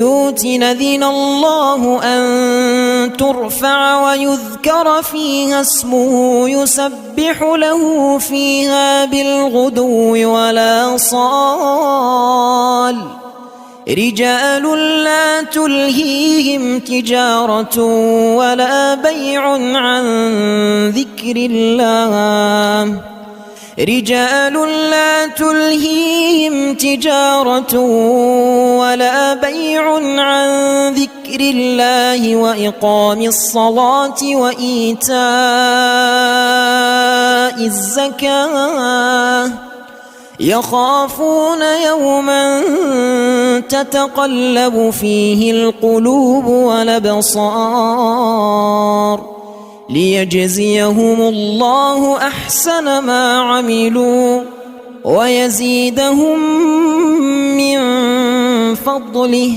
بيوت أذن الله أن ترفع ويذكر فيها اسمه يسبح له فيها بالغدو والآصال رجال لا تلهيهم تجارة ولا بيع عن ذكر الله رجال لا تلهيهم تجارة ولا بيع عن ذكر الله وإقام الصلاة وإيتاء الزكاة يخافون يوما تتقلب فيه القلوب والأبصار ليجزيهم الله أحسن ما عملوا ويزيدهم من فضله